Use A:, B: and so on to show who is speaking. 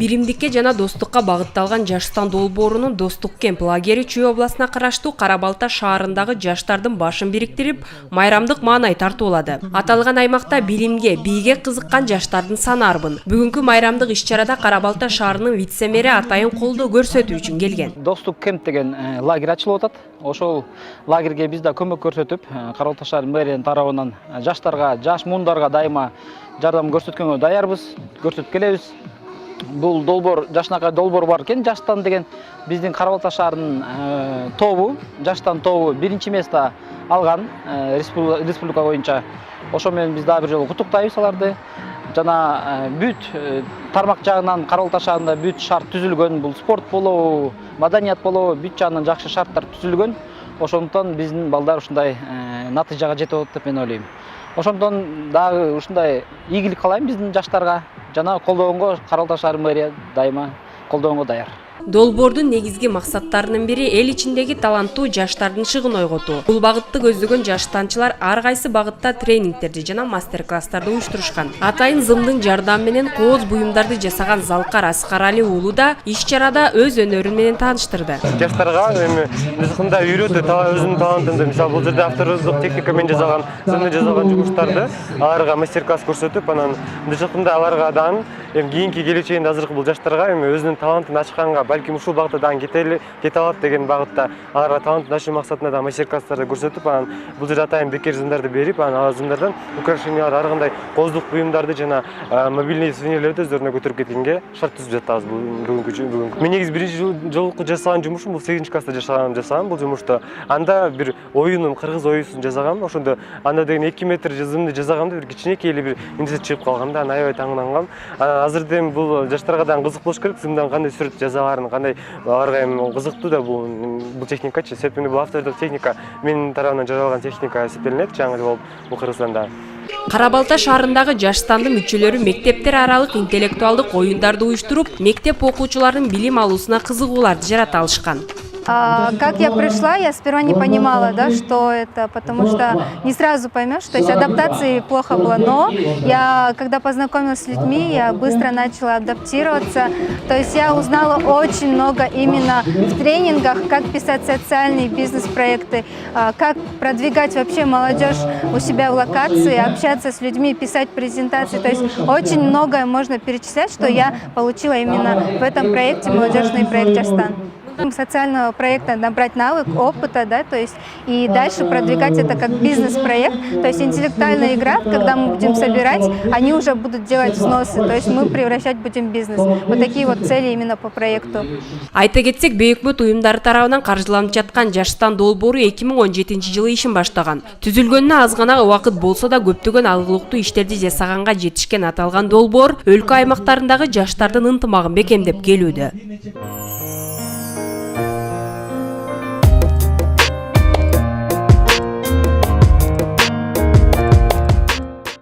A: биримдикке жана достукка багытталган Жаштан долбоорунун Достук кемп лагери Чүй областына караштуу Кара-Балта шаарындагы жаштардын башын бириктирип, майрамдык маанай тартуулады. Аталган аймакта билимге, бийге кызыккан жаштардын саны арбын. Бүгүнкү майрамдык иш-чарада Кара-Балта шаарынын вице-мэри Атайын колдоо көрсөтүү үчүн келген.
B: Достук кемп деген лагерь ачылып атат. Ошол лагерге биз да көмөк көрсөтүп, Кара-Балта шаар мэриянын тарабынан жаштарга, жаш муундарга дайыма жардам көрсөткөнгө даярбыз, көрсөтүп келебиз. Бул долбоор, жашнакай долбоор бар экен, Жаштан деген биздин Кара-Балта шаарынын тобу, Жаштан тобу биринчи место алган республика боюнча. Ошо менен биз дагы бир жолу куттуктайбыз аларды. Жана бүт тармак жагынан Кара-Балта шаарында бүт шарт түзүлгөн, бул спорт болобу, маданият болобу, бүт жагынан жакшы шарттар түзүлгөн. Ошондуктан биздин балдар ушундай натыйжага жетип атат деп мен ойлойм. Ошондон дагы ушундай ийгилик каалайм биздин жаштарга, жана колдогонго Кара-Балта шаар мэрия дайыма колдогонго даяр.
A: Долбоордун негизги максаттарынын бири эл ичиндеги таланттуу жаштардын шыгын ойготуу. Бул багытты көздөгөн жаштанчылар ар кайсы багытта тренингтерди жана мастер-класстарды уюштурушкан. Атайын зымдын жардамы менен кооз буюмдарды жасаган Залкар Аскарали уулу да иш-чарада өз өнөрү менен тааныштырды.
C: Жаштарга эми музыкында үйрөтүп, өзүнүн талантын, мисалы бул жерде автордук техника менен жасаган, зымдын жасаган жумуштарды аларга мастер-класс көрсөтүп, анан музыкында аларга дан эми кийинки келечегинде азыркы бул жаштарга эми өзүнүн талантын ачканга, балким ушул багытта дагы кете алат деген багытта аларга талантын ачуу максатында да мастер-класстарды көрсөтүп, анан бул жерде атайын бекер зымдарды берип, анан ал зымдардан украшениялар, ар кандай кооздук буюмдарды жана мобильный сувенирлерди өздөрүнө көтөрүп кеткенге шарт түзүп жатабыз бүгүнкү. Мен негизи биринчи жолку жасаган жумушум бул 8 класста жасагам бул жумушту. Анда бир оюнун, кыргыз оюсун жасагам. Ошондо анда деген 2 метр зымды жасаганымда бир кичинекей эле бир инде чыгып калгам да, аябай таңдангам. Азырда эми бул жаштарга да кызык болуш керек, зымдан кандай сүрөт жасааларын, кандай аларга эми кызыктуу да бул техникачы. Себеби бул автордук техника менин тарабымдан жаралган техника эсептелинет, жаңы болуп бул Кыргызстанда.
A: Кара-Балта шаарындагы Жаштандын мүчөлөрү мектептер аралык интеллектуалдык оюндарды уюштуруп, мектеп окуучуларынын билим алуусуна кызыгууларды жарата алышкан.
D: Как я пришла, я сперва не понимала, да, что это, потому что не сразу поймешь, то есть адаптации плохо было, но я, когда познакомилась с людьми, я быстро начала адаптироваться, то есть я узнала очень много именно в тренингах, как писать социальные бизнес-проекты, как продвигать вообще молодежь у себя в локации, общаться с людьми, писать презентации, то есть очень многое можно перечислять, что я получила именно в этом проекте, молодежный проект Жаштан. Социального проекта набрать навык, опыта, да, то есть и дальше продвигать это как бизнес-проект, то есть интеллектуальная игра, когда мы будем собирать, они уже будут делать взносы, то есть мы превращать будем в бизнес. Вот такие вот цели именно по проекту.
A: Айта кетсек, Бейөкмөт уюмдары тарабынан каржыланып жаткан Жаштан долбоору 2017 жылы ишин баштаган. Түзүлгөнүнө аз гана убакыт болсо да көптөгөн алгылыктуу иштерди жасаганга жетишкен аталган долбоор өлкө аймактарындагы жаштардын ынтымагын бекемдеп келүүдө.